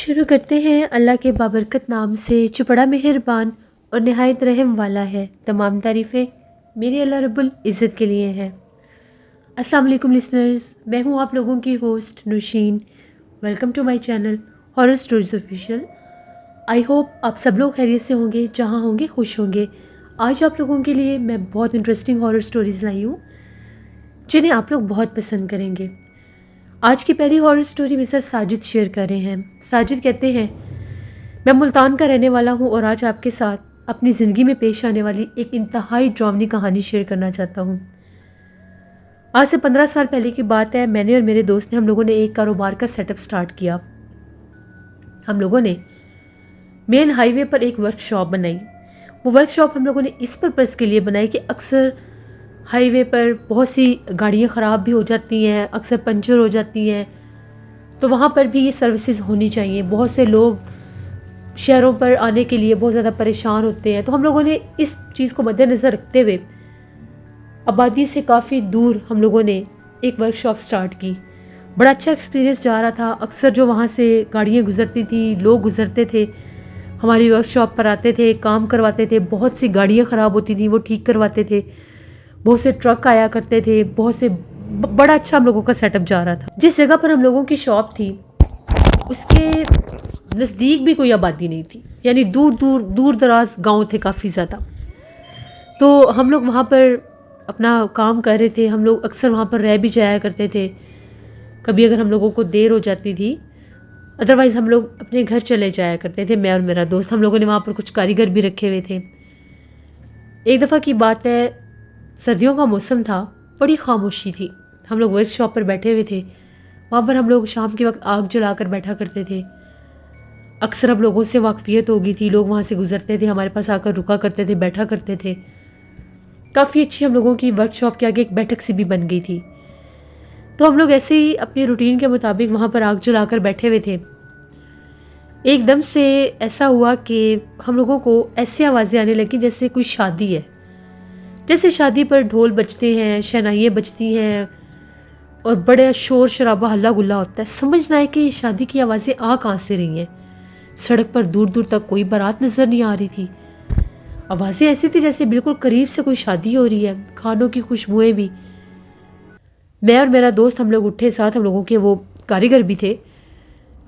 शुरू करते हैं अल्लाह के बाबरकत नाम से जो बड़ा मेहरबान और नहायत रहम वाला है। तमाम तारीफ़ें मेरे अल्लाह रब्बुल इज़्ज़त के लिए हैं। अस्सलाम वालेकुम लिसनर्स, मैं हूँ आप लोगों की host Nausheen. Welcome to my channel horror stories official. I hope आप सब लोग खैरियत से होंगे, जहाँ होंगे खुश होंगे। आज आप लोगों के लिए मैं बहुत इंटरेस्टिंग हॉरर स्टोरीज़ लाई हूँ जिन्हें आप लोग बहुत पसंद करेंगे। आज की पहली हॉरर स्टोरी मेरे साथ साजिद शेयर कर रहे हैं। साजिद कहते हैं, मैं मुल्तान का रहने वाला हूँ और आज आपके साथ अपनी ज़िंदगी में पेश आने वाली एक इंतहाई ड्रावनी कहानी शेयर करना चाहता हूँ। आज से 15 साल पहले की बात है। मैंने और मेरे दोस्त ने हम लोगों ने एक कारोबार का सेटअप स्टार्ट किया। हम लोगों ने मेन हाईवे पर एक वर्कशॉप बनाई। वो वर्कशॉप हम लोगों ने इस पर्पज़ के लिए बनाई कि अक्सर हाईवे पर बहुत सी गाड़ियाँ ख़राब भी हो जाती हैं, अक्सर पंचर हो जाती हैं, तो वहाँ पर भी ये सर्विसेज होनी चाहिए। बहुत से लोग शहरों पर आने के लिए बहुत ज़्यादा परेशान होते हैं, तो हम लोगों ने इस चीज़ को मद्देनज़र रखते हुए आबादी से काफ़ी दूर हम लोगों ने एक वर्कशॉप स्टार्ट की। बड़ा अच्छा एक्सपीरियंस जा रहा था। अक्सर जो वहाँ से गाड़ियाँ गुजरती थी, लोग गुजरते थे, हमारी वर्कशॉप पर आते थे, काम करवाते थे। बहुत सी गाड़ियाँ ख़राब होती थी, वो ठीक करवाते थे। बहुत से ट्रक आया करते थे, बहुत से बड़ा अच्छा हम लोगों का सेटअप जा रहा था। जिस जगह पर हम लोगों की शॉप थी उसके नज़दीक भी कोई आबादी नहीं थी, यानी दूर दराज गांव थे काफ़ी ज़्यादा। तो हम लोग वहाँ पर अपना काम कर रहे थे। हम लोग अक्सर वहाँ पर रह भी जाया करते थे। कभी अगर हम लोगों को देर हो जाती थी, अदरवाइज़ हम लोग अपने घर चले जाया करते थे, मैं और मेरा दोस्त। हम लोगों ने वहाँ पर कुछ कारीगर भी रखे हुए थे। एक दफ़ा की बात है, सर्दियों का मौसम था, बड़ी खामोशी थी। हम लोग वर्कशॉप पर बैठे हुए थे। वहाँ पर हम लोग शाम के वक्त आग जलाकर बैठा करते थे। अक्सर हम लोगों से वाकफियत हो गई थी, लोग वहाँ से गुजरते थे, हमारे पास आकर रुका करते थे, बैठा करते थे। काफ़ी अच्छी हम लोगों की वर्कशॉप के आगे एक बैठक सी भी बन गई थी। तो हम लोग ऐसे ही अपनी रूटीन के मुताबिक वहाँ पर आग जलाकर बैठे हुए थे। एकदम से ऐसा हुआ कि हम लोगों को ऐसी आवाज़ें आने लगी जैसे कोई शादी है। जैसे शादी पर ढोल बजते हैं, शहनाइयाँ बजती हैं और बड़ा शोर शराबा हल्ला गुल्ला होता है। समझना है कि शादी की आवाज़ें आ कहाँ से रही हैं। सड़क पर दूर दूर तक कोई बारात नज़र नहीं आ रही थी। आवाज़ें ऐसी थी जैसे बिल्कुल करीब से कोई शादी हो रही है, खानों की खुशबुएं भी। मैं और मेरा दोस्त हम लोग उठे, साथ हम लोगों के वो कारीगर भी थे।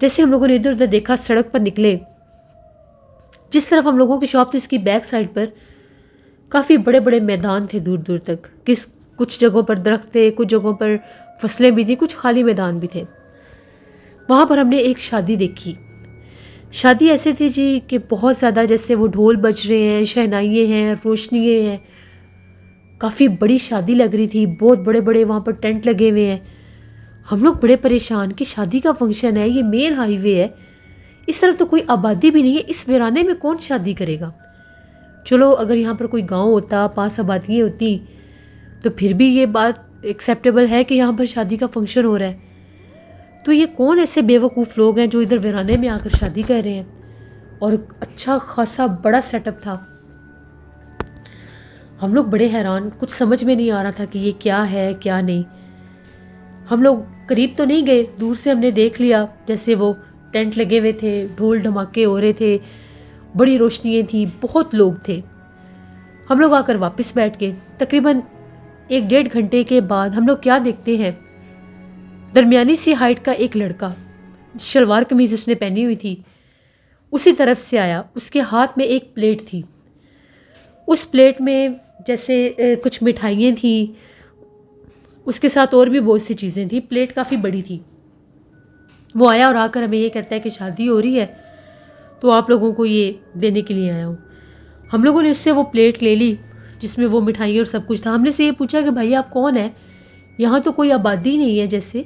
जैसे हम लोगों ने इधर उधर देखा, सड़क पर निकले, जिस तरफ हम लोगों की शॉप थी उसकी बैक साइड पर काफ़ी बड़े बड़े मैदान थे दूर दूर तक। कुछ जगहों पर दरख्त थे, कुछ जगहों पर फसलें भी थी, कुछ खाली मैदान भी थे। वहाँ पर हमने एक शादी देखी। शादी ऐसे थी जी कि बहुत ज़्यादा, जैसे वो ढोल बज रहे हैं, शहनाइयाँ हैं, रोशनियाँ हैं। काफ़ी बड़ी शादी लग रही थी, बहुत बड़े बड़े वहाँ पर टेंट लगे हुए हैं। हम लोग बड़े परेशान कि शादी का फंक्शन है, ये मेन हाईवे है, इस तरफ तो कोई आबादी भी नहीं है, इस वीराने में कौन शादी करेगा। चलो अगर यहाँ पर कोई गांव होता, पास आबादियाँ होती, तो फिर भी ये बात एक्सेप्टेबल है कि यहाँ पर शादी का फंक्शन हो रहा है। तो ये कौन ऐसे बेवकूफ़ लोग हैं जो इधर वीराने में आकर शादी कर रहे हैं। और अच्छा खासा बड़ा सेटअप था। हम लोग बड़े हैरान, कुछ समझ में नहीं आ रहा था कि ये क्या है क्या नहीं। हम लोग करीब तो नहीं गए, दूर से हमने देख लिया जैसे वो टेंट लगे हुए थे, ढोल धमाके हो रहे थे, बड़ी रोशनियाँ थी, बहुत लोग थे। हम लोग आकर वापस बैठ गए। तकरीबन 1-1.5 घंटे के बाद हम लोग क्या देखते हैं, दरमियानी सी हाइट का एक लड़का, शलवार कमीज़ उसने पहनी हुई थी, उसी तरफ से आया। उसके हाथ में एक प्लेट थी। उस प्लेट में जैसे कुछ मिठाइयाँ थी, उसके साथ और भी बहुत सी चीज़ें थी। प्लेट काफ़ी बड़ी थी। वो आया और आकर हमें ये कहता है कि शादी हो रही है, तो आप लोगों को ये देने के लिए आया हूँ। हम लोगों ने उससे वो प्लेट ले ली जिसमें वो मिठाई और सब कुछ था। हमने से ये पूछा कि भाई आप कौन है, यहाँ तो कोई आबादी नहीं है जैसे,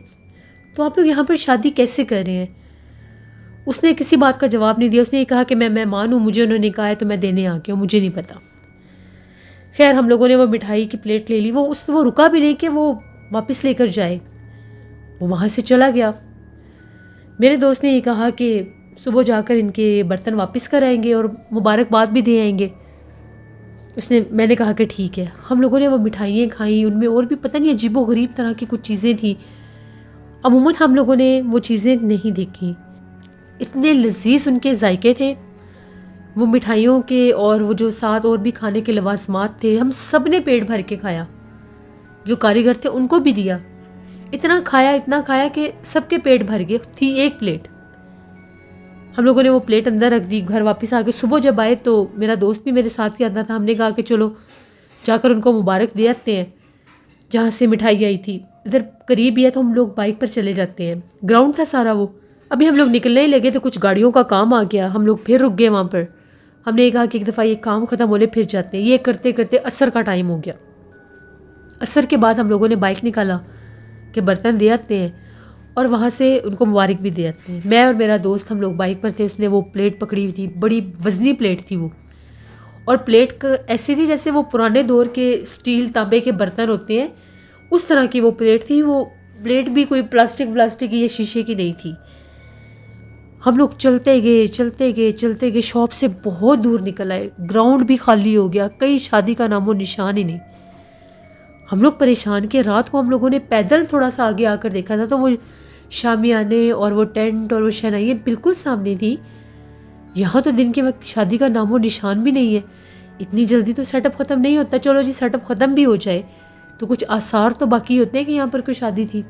तो आप लोग यहाँ पर शादी कैसे कर रहे हैं। उसने किसी बात का जवाब नहीं दिया। उसने ये कहा कि मैं मेहमान हूँ, मुझे उन्होंने कहा है तो मैं देने आ गया हूँ, मुझे नहीं पता। खैर हम लोगों ने वो मिठाई की प्लेट ले ली। वो रुका भी नहीं कि वो वापस लेकर जाए, वो वहाँ से चला गया। मेरे दोस्त ने ये कहा कि सुबह जाकर इनके बर्तन वापस कर आएंगे और मुबारकबाद भी दे आएंगे। मैंने कहा कि ठीक है। हम लोगों ने वो मिठाइयाँ खाई, उनमें और भी पता नहीं अजीबो गरीब तरह की कुछ चीज़ें थी। अमूमन हम लोगों ने वो चीज़ें नहीं देखी। इतने लजीज उनके जायके थे वो मिठाइयों के, और वो जो साथ और भी खाने के लवाजमात थे, हम सब ने पेट भर के खाया। जो कारीगर थे उनको भी दिया। इतना खाया कि सबके पेट भर गए। थी एक प्लेट, हम लोगों ने वो प्लेट अंदर रख दी। घर वापस आके सुबह जब आए तो मेरा दोस्त भी मेरे साथ ही आता था। हमने कहा कि चलो जाकर उनको मुबारक दे आते हैं जहाँ से मिठाई आई थी। इधर करीब ही है तो हम लोग बाइक पर चले जाते हैं। ग्राउंड था सारा वो। अभी हम लोग निकलने ही लगे तो कुछ गाड़ियों का काम आ गया। हम लोग फिर रुक गए वहाँ पर। हमने कहा कि एक दफ़ा ये काम ख़त्म होले फिर जाते हैं। ये करते करते असर का टाइम हो गया। असर के बाद हम लोगों ने बाइक निकाला कि बर्तन दे आते हैं और वहाँ से उनको मुबारक भी दे आते हैं। मैं और मेरा दोस्त हम लोग बाइक पर थे। उसने वो प्लेट पकड़ी हुई थी, बड़ी वज़नी प्लेट थी वो, और प्लेट ऐसी थी जैसे वो पुराने दौर के स्टील तांबे के बर्तन होते हैं उस तरह की वो प्लेट थी। वो प्लेट भी कोई प्लास्टिक या शीशे की नहीं थी। हम लोग चलते गए शॉप से बहुत दूर निकल आए। ग्राउंड भी खाली हो गया, कहीं शादी का नामो निशान ही नहीं। हम लोग परेशान के रात को हम लोगों ने पैदल थोड़ा सा आगे आकर देखा था तो वो शामियाने और वो टेंट और वो शहनाइयाँ बिल्कुल सामने थी। यहाँ तो दिन के वक्त शादी का नामो निशान भी नहीं है। इतनी जल्दी तो सेटअप ख़त्म नहीं होता। चलो जी सेटअप ख़त्म भी हो जाए तो कुछ आसार तो बाकी होते हैं कि यहाँ पर कोई शादी थी।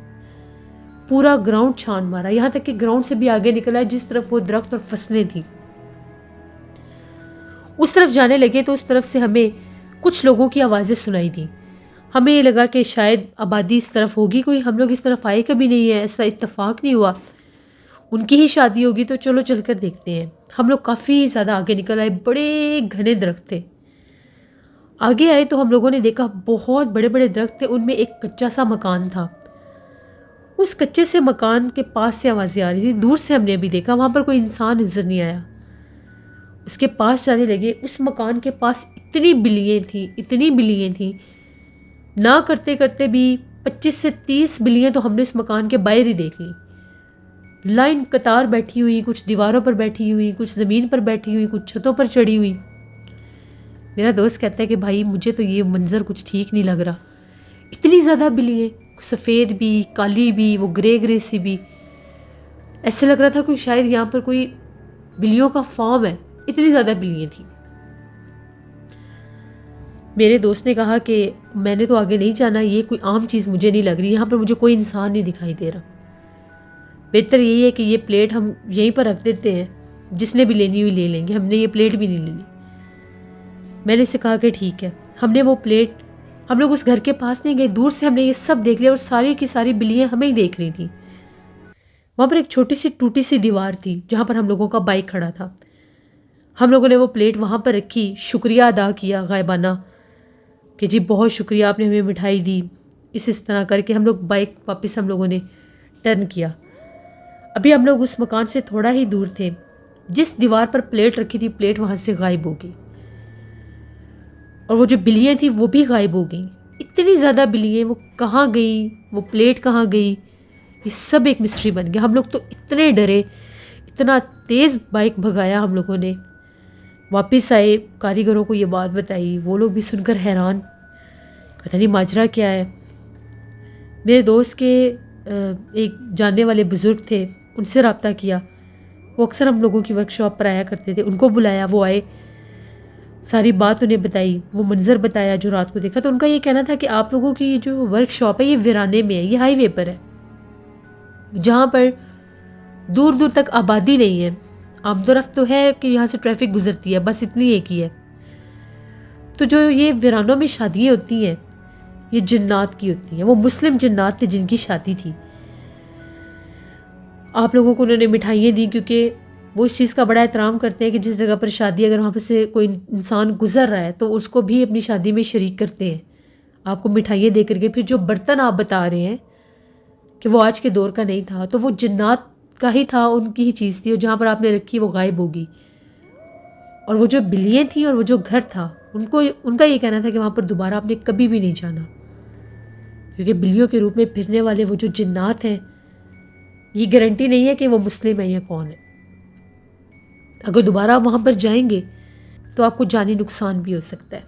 पूरा ग्राउंड छान मारा, यहाँ तक कि ग्राउंड से भी आगे निकला जिस तरफ वो दरख्त और फसलें थी। उस तरफ जाने लगे तो उस तरफ से हमें कुछ लोगों की आवाज़ें सुनाई दी। हमें ये लगा कि शायद आबादी इस तरफ होगी कोई। हम लोग इस तरफ आए कभी नहीं है, ऐसा इत्तेफाक नहीं हुआ। उनकी ही शादी होगी तो चलो चलकर देखते हैं। हम लोग काफ़ी ज़्यादा आगे निकल आए। बड़े घने दरख्त थे। आगे आए तो हम लोगों ने देखा बहुत बड़े बड़े दरख्त थे। उनमें एक कच्चा सा मकान था। उस कच्चे से मकान के पास से आवाज़ें आ रही थी। दूर से हमने अभी देखा, वहाँ पर कोई इंसान नज़र नहीं आया। उसके पास जाने लगे। उस मकान के पास इतनी बिल्लियाँ थीं ना करते करते भी 25 से 30 बिल्लियाँ तो हमने इस मकान के बाहर ही देख ली। लाइन कतार बैठी हुई, कुछ दीवारों पर बैठी हुई, कुछ ज़मीन पर बैठी हुई, कुछ छतों पर चढ़ी हुई। मेरा दोस्त कहता है कि भाई मुझे तो ये मंजर कुछ ठीक नहीं लग रहा। इतनी ज़्यादा बिल्लियाँ, सफ़ेद भी, काली भी, वो ग्रे सी भी। ऐसे लग रहा था कोई शायद यहाँ पर कोई बिल्लियों का फार्म है। इतनी ज़्यादा बिल्लियाँ थी। मेरे दोस्त ने कहा कि मैंने तो आगे नहीं जाना, ये कोई आम चीज़ मुझे नहीं लग रही। यहाँ पर मुझे कोई इंसान नहीं दिखाई दे रहा। बेहतर यही है कि ये प्लेट हम यहीं पर रख देते हैं, जिसने भी लेनी हुई ले लेंगे। हमने ये प्लेट भी नहीं ले ली। मैंने उसे कहा कि ठीक है। हमने वो प्लेट, हम लोग उस घर के पास नहीं गए, दूर से हमने ये सब देख लिया और सारी की सारी बिल्लियाँ हमें ही देख रही थी। वहाँ पर एक छोटी सी टूटी सी दीवार थी जहाँ पर हम लोगों का बाइक खड़ा था। हम लोगों ने वो प्लेट वहाँ पर रखी, शुक्रिया अदा किया गायबाना कि जी बहुत शुक्रिया, आपने हमें मिठाई दी। इस तरह करके हम लोग बाइक वापस हम लोगों ने टर्न किया। अभी हम लोग उस मकान से थोड़ा ही दूर थे। जिस दीवार पर प्लेट रखी थी, प्लेट वहाँ से गायब हो गई और वो जो बिल्लियाँ थी वो भी गायब हो गई। इतनी ज़्यादा बिल्लियाँ, वो कहाँ गई, वो प्लेट कहाँ गई, ये सब एक मिस्ट्री बन गया। हम लोग तो इतने डरे, इतना तेज़ बाइक भगाया हम लोगों ने। वापस आए, कारीगरों को ये बात बताई, वो लोग भी सुनकर हैरान, पता नहीं माजरा क्या है। मेरे दोस्त के एक जानने वाले बुज़ुर्ग थे, उनसे रब्ता किया। वो अक्सर हम लोगों की वर्कशॉप पर आया करते थे। उनको बुलाया, वो आए, सारी बात उन्हें बताई, वो मंज़र बताया जो रात को देखा। तो उनका ये कहना था कि आप लोगों की जो वर्कशॉप है ये वीराने में है, ये हाईवे पर है, जहाँ पर दूर दूर तक आबादी नहीं है। आमदोरफ्त तो है कि यहाँ से ट्रैफिक गुजरती है, बस इतनी एक ही है। तो जो ये वीरानों में शादियाँ होती हैं ये जिन्नात की होती हैं। वो मुस्लिम जिन्नात थे जिनकी शादी थी। आप लोगों को उन्होंने मिठाइयाँ दी क्योंकि वो इस चीज़ का बड़ा एहतराम करते हैं कि जिस जगह पर शादी, अगर वहाँ पर से कोई इंसान गुजर रहा है तो उसको भी अपनी शादी में शरीक करते हैं, आपको मिठाइयाँ दे करके। फिर जो बर्तन आप बता रहे हैं कि वो आज के दौर का नहीं था, तो वो जिन्नात का ही था, उनकी ही चीज़ थी, और जहाँ पर आपने रखी वो गायब होगी। और वो जो बिल्लियाँ थी और वो जो घर था, उनका ये कहना था कि वहाँ पर दोबारा आपने कभी भी नहीं जाना, क्योंकि बिल्लियों के रूप में फिरने वाले वो जो जिन्नात हैं, ये गारंटी नहीं है कि वो मुस्लिम है या कौन है। अगर दोबारा आप वहाँ पर जाएंगे तो आपको जानी नुकसान भी हो सकता है।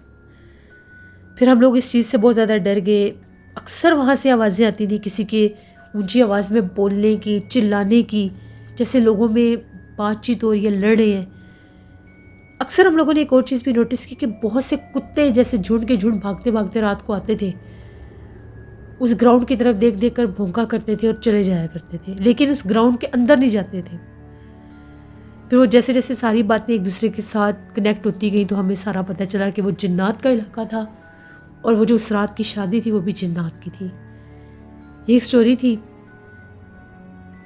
फिर हम लोग इस चीज़ से बहुत ज़्यादा डर गए। अक्सर वहाँ से आवाज़ें आती थी किसी के ऊंची आवाज़ में बोलने की, चिल्लाने की, जैसे लोगों में बातचीत हो रही है, लड़ रहे हैं। अक्सर हम लोगों ने एक और चीज़ भी नोटिस की कि बहुत से कुत्ते जैसे झुंड के झुंड भागते भागते रात को आते थे, उस ग्राउंड की तरफ देख देख कर भौंका करते थे और चले जाया करते थे, लेकिन उस ग्राउंड के अंदर नहीं जाते थे। फिर वो जैसे जैसे सारी बातें एक दूसरे के साथ कनेक्ट होती गई तो हमें सारा पता चला कि वो जिन्नात का इलाका था और वो जो उस रात की शादी थी वो भी जिन्नात की थी। ये एक स्टोरी थी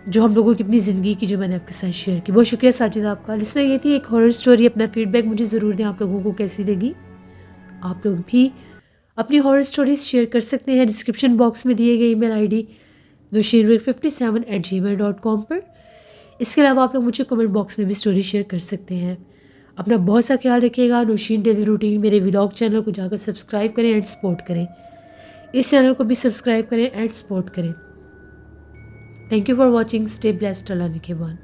जो हम लोगों की अपनी ज़िंदगी की, जो मैंने आपके साथ शेयर की। बहुत शुक्रिया साजिद आपका। लिसनर, ये थी एक हॉरर स्टोरी। अपना फीडबैक मुझे ज़रूर दें, आप लोगों को कैसी लगी। आप लोग भी अपनी हॉरर स्टोरीज शेयर कर सकते हैं डिस्क्रिप्शन बॉक्स में दिए गए ईमेल आईडी noshinwig57@gmail.com पर। इसके अलावा आप लोग मुझे कमेंट बॉक्स में भी स्टोरी शेयर कर सकते हैं। अपना बहुत सा ख्याल रखिएगा। नौशीन डेली रूटीन मेरे व्लॉग चैनल को जाकर सब्सक्राइब करें एंड सपोर्ट करें। इस चैनल को भी सब्सक्राइब करें एंड सपोर्ट करें। Thank you for watching. Stay blessed. अल्लाह निगहबान।